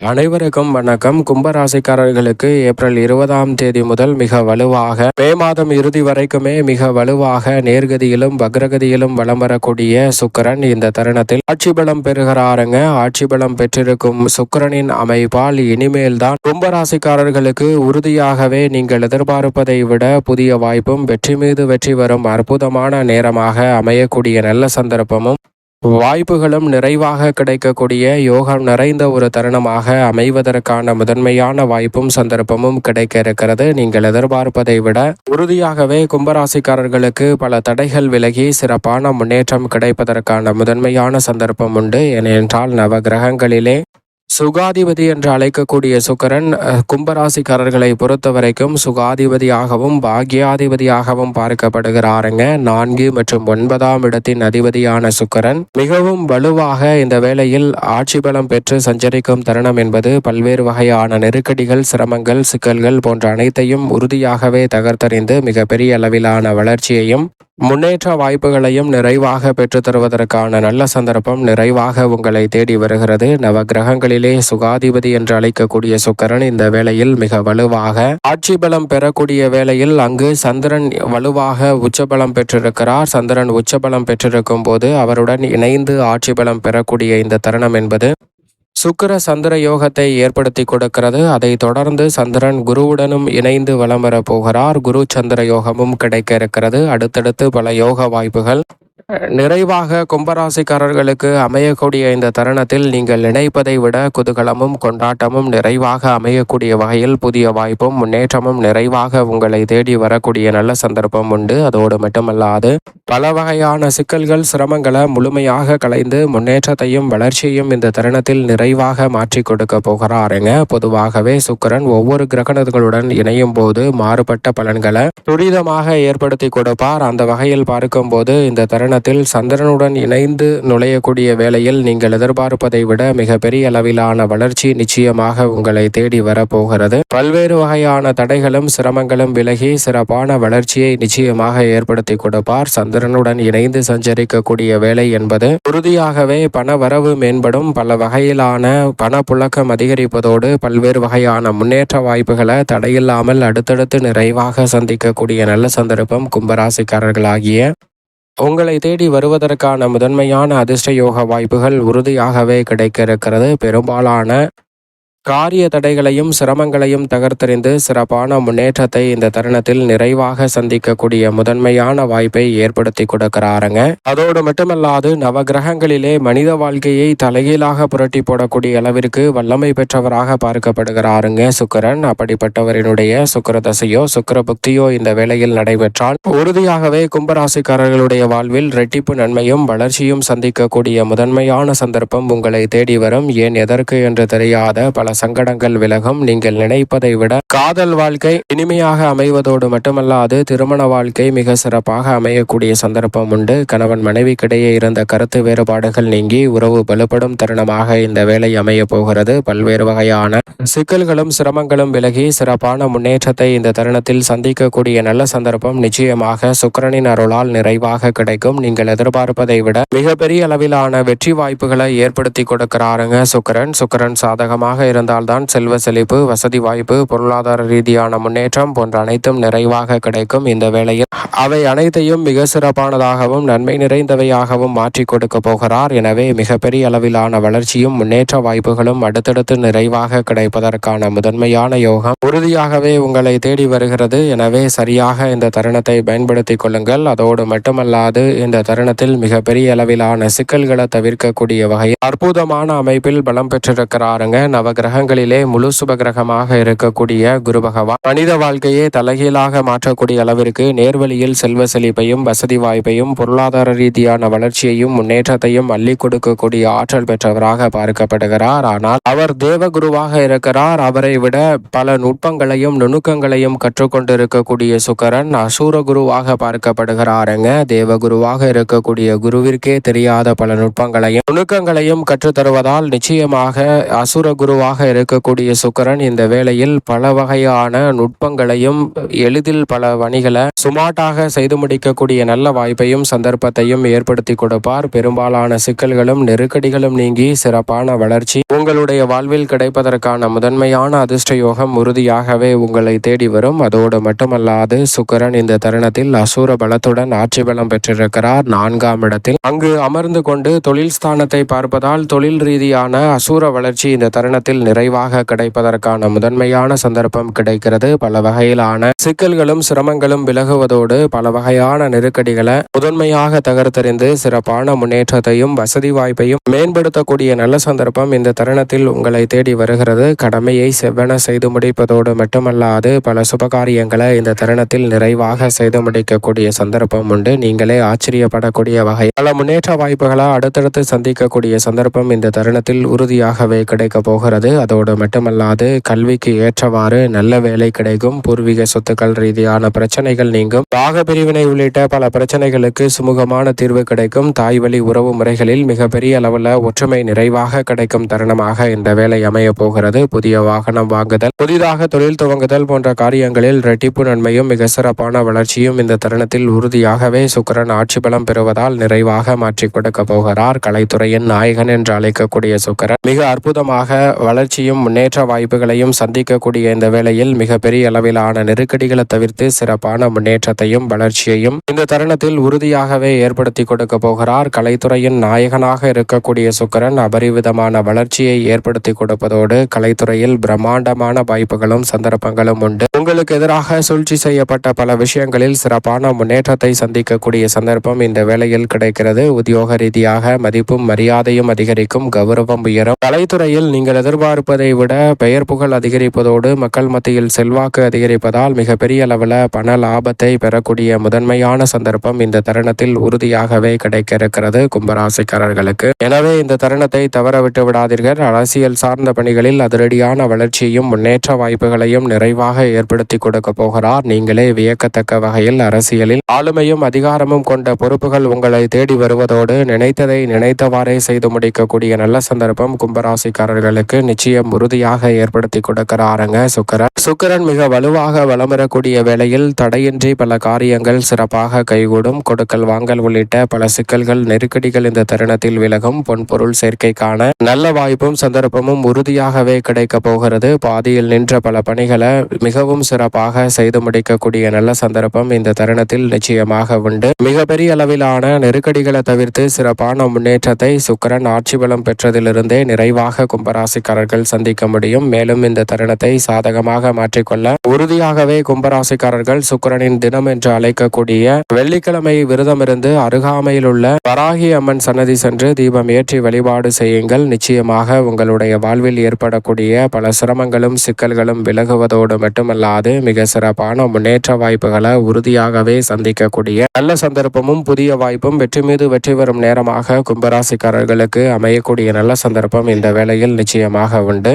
அனைவருக்கும் வணக்கம். கும்பராசிக்காரர்களுக்கு ஏப்ரல் 20ஆம் தேதி முதல் மிக வலுவாக மே மாதம் இறுதி வரைக்குமே மிக வலுவாக நேர்கதியிலும் வக்ரகதியிலும் வலம் வரக்கூடிய சுக்கிரன் இந்த தருணத்தில் ஆட்சி பலம் பெறுகிறாருங்க. ஆட்சி பலம் பெற்றிருக்கும் சுக்கிரனின் அமைப்பால் இனிமேல்தான் கும்பராசிக்காரர்களுக்கு உறுதியாகவே நீங்கள் எதிர்பார்ப்பதை விட புதிய வாய்ப்பும் வெற்றி மீது வெற்றி வரும் அற்புதமான நேரமாக அமையக்கூடிய நல்ல சந்தர்ப்பமும் வாய்ப்புகளும் நிறைவாக கிடைக்கக்கூடிய யோகம் நிறைந்த ஒரு தருணமாக அமைவதற்கான முதன்மையான வாய்ப்பும் சந்தர்ப்பமும் கிடைக்க இருக்கிறது. நீங்கள் எதிர்பார்ப்பதை விட உறுதியாகவே கும்பராசிக்காரர்களுக்கு பல தடைகள் விலகி சிறப்பான முன்னேற்றம் கிடைப்பதற்கான முதன்மையான சந்தர்ப்பம் உண்டு. ஏனென்றால் நவ கிரகங்களிலே சுகாதிபதி என்று அழைக்கக்கூடிய சுக்கிரன் கும்பராசிக்காரர்களை பொறுத்த வரைக்கும் சுகாதிபதியாகவும் பாக்யாதிபதியாகவும் பார்க்கப்படுகிறாருங்க. 4 மற்றும் 9ஆம் இடத்தின் அதிபதியான சுக்கிரன் மிகவும் வலுவாக இந்த வேளையில் ஆட்சி பலம் பெற்று சஞ்சரிக்கும் தருணம் என்பது பல்வேறு வகையான நெருக்கடிகள், சிரமங்கள், சிக்கல்கள் போன்ற அனைத்தையும் உறுதியாகவே தகர்த்தறிந்து மிகப்பெரிய அளவிலான வளர்ச்சியையும் முன்னேற்ற வாய்ப்புகளையும் நிறைவாக பெற்று தருவதற்கான நல்ல சந்தர்ப்பம் நிறைவாக உங்களை தேடி வருகிறது. நவ கிரகங்களிலே சுகாதிபதி என்று அழைக்கக்கூடிய சுக்கிரன் இந்த வேளையில் மிக வலுவாக ஆட்சி பலம் பெறக்கூடிய வேளையில் அங்கு சந்திரன் வலுவாக உச்சபலம் பெற்றிருக்கிறார். சந்திரன் உச்சபலம் பெற்றிருக்கும் போது அவருடன் இணைந்து ஆட்சி பலம் பெறக்கூடிய இந்த தருணம் என்பது சுக்கிர சந்திர யோகத்தை ஏற்படுத்தி கொடுக்கிறது. அதை தொடர்ந்து சந்திரன் குருவுடனும் இணைந்து வலம் வர போகிறார். குரு சந்திர யோகமும் கிடைக்க இருக்கிறது. அடுத்தடுத்து பல யோக வாய்ப்புகள் நிறைவாக கும்பராசிக்காரர்களுக்கு அமையக்கூடிய இந்த தருணத்தில் நீங்கள் நினைப்பதை விட குதூகலமும் கொண்டாட்டமும் நிறைவாக அமையக்கூடிய வகையில் புதிய வாய்ப்பும் முன்னேற்றமும் நிறைவாக உங்களை தேடி வரக்கூடிய நல்ல சந்தர்ப்பம் உண்டு. அதோடு மட்டுமல்லாது பல வகையான சிக்கல்கள், சிரமங்களை முழுமையாக களைந்து முன்னேற்றத்தையும் வளர்ச்சியையும் இந்த தருணத்தில் நிறைவாக மாற்றி கொடுக்க போகிறாருங்க. பொதுவாகவே சுக்கிரன் ஒவ்வொரு கிரகணங்களுடன் இணையும் போது மாறுபட்ட பலன்களை துரிதமாக ஏற்படுத்தி கொடுப்பார். அந்த வகையில் பார்க்கும்போது இந்த தருணத்தில் சந்திரனுடன் இணைந்து நுழையக்கூடிய வேளையில் நீங்கள் எதிர்பார்ப்பதை விட மிகப்பெரிய அளவிலான வளர்ச்சி நிச்சயமாக உங்களை தேடி வரப்போகிறது. பல்வேறு வகையான தடைகளும் சிரமங்களும் விலகி சிறப்பான வளர்ச்சியை நிச்சயமாக ஏற்படுத்தி கொடுப்பார். சந்திரனுடன் இணைந்து சஞ்சரிக்கக்கூடிய வேலை என்பது உறுதியாகவே பண வரவு மேம்படும். பல வகையிலான பண புழக்கம் அதிகரிப்பதோடு பல்வேறு வகையான முன்னேற்ற வாய்ப்புகளை தடையில்லாமல் அடுத்தடுத்து நிறைவாக சந்திக்கக்கூடிய நல்ல சந்தர்ப்பம் கும்பராசிக்காரர்களாகிய உங்களை தேடி வருவதற்கான முதன்மையான அதிர்ஷ்ட யோக வாய்ப்புகள் உறுதியாகவே கிடைக்க இருக்கிறது. பெரும்பாலான காரிய தடைகளையும் சிரமங்களையும் தகர்த்தறிந்து சிறப்பான முன்னேற்றத்தை இந்த தருணத்தில் நிறைவாக சந்திக்கக்கூடிய முதன்மையான வாய்ப்பை ஏற்படுத்தி கொடுக்கிறாருங்க. அதோடு மட்டுமல்லாது நவ கிரகங்களிலே மனித வாழ்க்கையை தலைகீழாக புரட்டி போடக்கூடிய அளவிற்கு வல்லமை பெற்றவராக பார்க்கப்படுகிறாருங்க சுக்கிரன். அப்படிப்பட்டவரினுடைய சுக்கிர தசையோ சுக்கிர புக்தியோ இந்த வேளையில் நடைபெற்றால் உறுதியாகவே கும்பராசிக்காரர்களுடைய வாழ்வில் இரட்டிப்பு நன்மையும் வளர்ச்சியும் சந்திக்கக்கூடிய முதன்மையான சந்தர்ப்பம் உங்களை தேடி வரும். ஏன் எதற்கு என்று தெரியாத பல சங்கடங்கள் விலகும். நீங்கள் நினைப்பதை விட காதல் வாழ்க்கை இனிமையாக அமைவதோடு மட்டுமல்லாது திருமண வாழ்க்கை மிக சிறப்பாக அமையக்கூடிய சந்தர்ப்பம் உண்டு. கணவன் மனைவிக்கிடையே இருந்த கருத்து வேறுபாடுகள் நீங்கி உறவு பலப்படும் தருணமாக இந்த வேலை அமைய போகிறது. பல்வேறு வகையான சிக்கல்களும் சிரமங்களும் விலகி சிறப்பான முன்னேற்றத்தை இந்த தருணத்தில் சந்திக்கக்கூடிய நல்ல சந்தர்ப்பம் நிச்சயமாக சுக்கிரனின் அருளால் நிறைவாக கிடைக்கும். நீங்கள் எதிர்பார்ப்பதை விட மிகப்பெரிய அளவிலான வெற்றி வாய்ப்புகளை ஏற்படுத்தி கொடுக்கிறாருங்க சுக்கிரன். சுக்கிரன் சாதகமாக இருந்தால்தான் செல்வ செழிப்பு, வசதி வாய்ப்பு, பொருளாதார ரீதியான முன்னேற்றம் போன்ற அனைத்தும் நிறைவாக கிடைக்கும். இந்த வேளையில் அவை அனைத்தையும் மிக சிறப்பானதாகவும் நன்மை நிறைந்தவையாகவும் மாற்றி கொடுக்க போகிறார். எனவே மிகப்பெரிய அளவிலான வளர்ச்சியும் முன்னேற்ற வாய்ப்புகளும் அடுத்தடுத்து நிறைவாக கிடைப்பதற்கான முதன்மையான யோகம் உறுதியாகவே உங்களை தேடி வருகிறது. எனவே சரியாக இந்த தருணத்தை பயன்படுத்தி கொள்ளுங்கள். அதோடு மட்டுமல்லாது இந்த தருணத்தில் மிகப்பெரிய அளவிலான சிக்கல்களை தவிர்க்கக்கூடிய வகையில் அற்புதமான அமைப்பில் பலம் பெற்றிருக்கிறாருங்க. நவகிரகங்களிலே முழு சுபகிரகமாக இருக்கக்கூடிய குரு பகவான் மனித வாழ்க்கையை தலைகீழாக மாற்றக்கூடிய அளவிற்கு நேர்வழியில் செல்வ செழிப்பையும் வசதி வாய்ப்பையும் பொருளாதார ரீதியான வளர்ச்சியையும் முன்னேற்றத்தையும் அள்ளி கொடுக்கக்கூடிய ஆற்றல் பெற்றவராக பார்க்கப்படுகிறார். ஆனால் அவர் தேவ குருவாக இருக்கிறார். அவரை விட பல நுட்பங்களையும் நுணுக்கங்களையும் கற்றுக்கொண்டு இருக்கக்கூடிய சுக்கிரன் அசூர குருவாக பார்க்கப்படுகிறாருங்க. தேவ குருவாக இருக்கக்கூடிய குருவிற்கே தெரியாத பல நுட்பங்களையும் நுணுக்கங்களையும் கற்றுத்தருவதால் நிச்சயமாக அசுர குருவாக வலுவாக இருக்கக்கூடிய சுக்கிரன் இந்த வேளையில் பல வகையான நுட்பங்களையும் எளிதில் பல பணிகளை சுமார்ட்டாக செய்து முடிக்கக்கூடிய நல்ல வாய்ப்பையும் சந்தர்ப்பத்தையும் ஏற்படுத்தி கொடுப்பார். பெரும்பாலான சிக்கல்களும் நெருக்கடிகளும் நீங்கி சிறப்பான வளர்ச்சி உங்களுடைய வாழ்வில் கிடைப்பதற்கான முதன்மையான அதிர்ஷ்ட யோகம் உறுதியாகவே உங்களை தேடி வரும். அதோடு மட்டுமல்லாது சுக்கிரன் இந்த தருணத்தில் அசூர பலத்துடன் ஆட்சி பலம் பெற்றிருக்கிறார் 4ஆம் இடத்தில். அங்கு அமர்ந்து கொண்டு தொழில் ஸ்தானத்தை பார்ப்பதால் தொழில் ரீதியான அசூர வளர்ச்சி இந்த தருணத்தில் நிறைவாக கிடைப்பதற்கான முதன்மையான சந்தர்ப்பம் கிடைக்கிறது. பல வகையிலான சிக்கல்களும் சிரமங்களும் விலகுவதோடு பல வகையான நெருக்கடிகளை முதன்மையாக தகர்த்தெறிந்து சிறப்பான முன்னேற்றத்தையும் வசதி வாய்ப்பையும் மேம்படுத்தக்கூடிய நல்ல சந்தர்ப்பம் இந்த தருணத்தில் உங்களை தேடி வருகிறது. கடமையை செவ்வன செய்து முடிப்பதோடு மட்டுமல்லாது பல சுபகாரியங்களை இந்த தருணத்தில் நிறைவாக செய்து முடிக்கக்கூடிய சந்தர்ப்பம் உண்டு. நீங்களே ஆச்சரியப்படக்கூடிய வகை பல முன்னேற்ற வாய்ப்புகளை அடுத்தடுத்து சந்திக்கக்கூடிய சந்தர்ப்பம் இந்த தருணத்தில் உறுதியாகவே கிடைக்க போகிறது. அதோடு மட்டுமல்லாது கல்விக்கு ஏற்றவாறு நல்ல வேலை கிடைக்கும். பூர்வீக சொத்துக்கள் ரீதியான பிரச்சனைகள் நீங்கும். பாக பிரிவினை உள்ளிட்ட பல பிரச்சனைகளுக்கு சுமூகமான தீர்வு கிடைக்கும். தாய் வழி உறவு முறைகளில் மிகப்பெரிய அளவில் ஒற்றுமை நிறைவாக கிடைக்கும் தருணமாக இந்த வேலை அமைய போகிறது. புதிய வாகனம் வாங்குதல், புதிதாக தொழில் துவங்குதல் போன்ற காரியங்களில் இரட்டிப்பு நன்மையும் மிக சிறப்பான வளர்ச்சியும் இந்த தருணத்தில் உறுதியாகவே சுக்கிரன் ஆட்சி பலம் பெறுவதால் நிறைவாக மாற்றி கொடுக்க போகிறார். கலைத்துறையின் நாயகன் என்று அழைக்கக்கூடிய சுக்கிரன் மிக அற்புதமாக வளர்ச்சியும் முன்னேற்ற வாய்ப்புகளையும் சந்திக்கக்கூடிய இந்த வேளையில் மிகப்பெரிய அளவிலான நெருக்கடிகளை தவிர்த்து சிறப்பான முன்னேற்றத்தையும் வளர்ச்சியையும் இந்த தருணத்தில் உறுதியாகவே ஏற்படுத்தி கொடுக்க போகிறார். கலைத்துறையின் நாயகனாக இருக்கக்கூடிய சுக்கிரன் அபரிவிதமான வளர்ச்சியை ஏற்படுத்தி கொடுப்பதோடு கலைத்துறையில் பிரம்மாண்டமான வாய்ப்புகளும் சந்தர்ப்பங்களும் உண்டு. உங்களுக்கு எதிராக சூழ்ச்சி செய்யப்பட்ட பல விஷயங்களில் சிறப்பான முன்னேற்றத்தை சந்திக்கக்கூடிய சந்தர்ப்பம் இந்த வேளையில் கிடைக்கிறது. உத்தியோக ரீதியாக மதிப்பும் மரியாதையும் அதிகரிக்கும், கௌரவம் உயரும். கலைத்துறையில் நீங்கள் எதிர்பார்ப்பதை விட பெயர் புகழ் அதிகரிப்பதோடு மக்கள் மத்தியில் செல்வாக்கு அதிகரிப்பதால் மிகப்பெரிய அளவில் பண லாபத்தை பெறக்கூடிய முதன்மையான சந்தர்ப்பம் இந்த தருணத்தில் உறுதியாகவே கிடைக்க இருக்கிறது கும்பராசிக்காரர்களுக்கு. எனவே இந்த தருணத்தை தவற விட்டு விடாதீர்கள். அரசியல் சார்ந்த பணிகளில் அதிரடியான வளர்ச்சியும் முன்னேற்ற வாய்ப்புகளையும் நிறைவாக ஏற்படுத்தி கொடுக்க போகிறார். நீங்களே வியக்கத்தக்க வகையில் அரசியலில் ஆளுமையும் அதிகாரமும் கொண்ட பொறுப்புகள் உங்களை தேடி வருவதோடு நினைத்ததை நினைத்தவாறே செய்து முடிக்கக்கூடிய நல்ல சந்தர்ப்பம் கும்பராசிக்காரர்களுக்கு நிச்சயம் உறுதியாக ஏற்படுத்தி கொடுக்கிறாருங்க சுக்கிரன். சுக்கிரன் மிக வலுவாக வலம் வரக்கூடிய வேளையில் தடையின்றி பல காரியங்கள் சிறப்பாக கைகூடும். கொடுக்கல் வாங்கல் உள்ளிட்ட பல சிக்கல்கள் நெருக்கடிகள் இந்த தருணத்தில் விலகும். பொன்பொருள் சேர்க்கைக்கான நல்ல வாய்ப்பும் சந்தர்ப்பமும் உறுதியாகவே கிடைக்க போகிறது. பாதியில் நின்ற பல பணிகளை மிகவும் சிறப்பாக செய்து முடிக்கக்கூடிய நல்ல சந்தர்ப்பம் இந்த தருணத்தில் நிச்சயமாக உண்டு. மிகப்பெரிய அளவிலான நெருக்கடிகளை தவிர்த்து சிறப்பான முன்னேற்றத்தை சுக்கிரன் ஆட்சி பலம் பெற்றதிலிருந்தே நிறைவாக கும்பராசிக்காரர்கள் சந்திக்க முடியும். மேலும் இந்த தருணத்தை சாதகமாக மாற்றிக்கொள்ள உறுதியாகவே கும்பராசிக்காரர்கள் சுக்கிரனின் தினம் என்று அழைக்கக்கூடிய வெள்ளிக்கிழமை விரதமிருந்து அருகாமையில் உள்ள வராகி அம்மன் சன்னதி சென்று தீபம் ஏற்றி வழிபாடு செய்யுங்கள். நிச்சயமாக உங்களுடைய வாழ்வில் ஏற்படக்கூடிய பல சிரமங்களும் சிக்கல்களும் விலகுவதோடு மட்டுமல்லாது மிக சிறப்பான முன்னேற்ற வாய்ப்புகளை உறுதியாகவே சந்திக்கக்கூடிய நல்ல சந்தர்ப்பமும் புதிய வாய்ப்பும் வெற்றி மீது வெற்றி வரும் நேரமாக கும்பராசிக்காரர்களுக்கு அமையக்கூடிய நல்ல சந்தர்ப்பம் இந்த வேளையில் நிச்சயமாக உண்டு.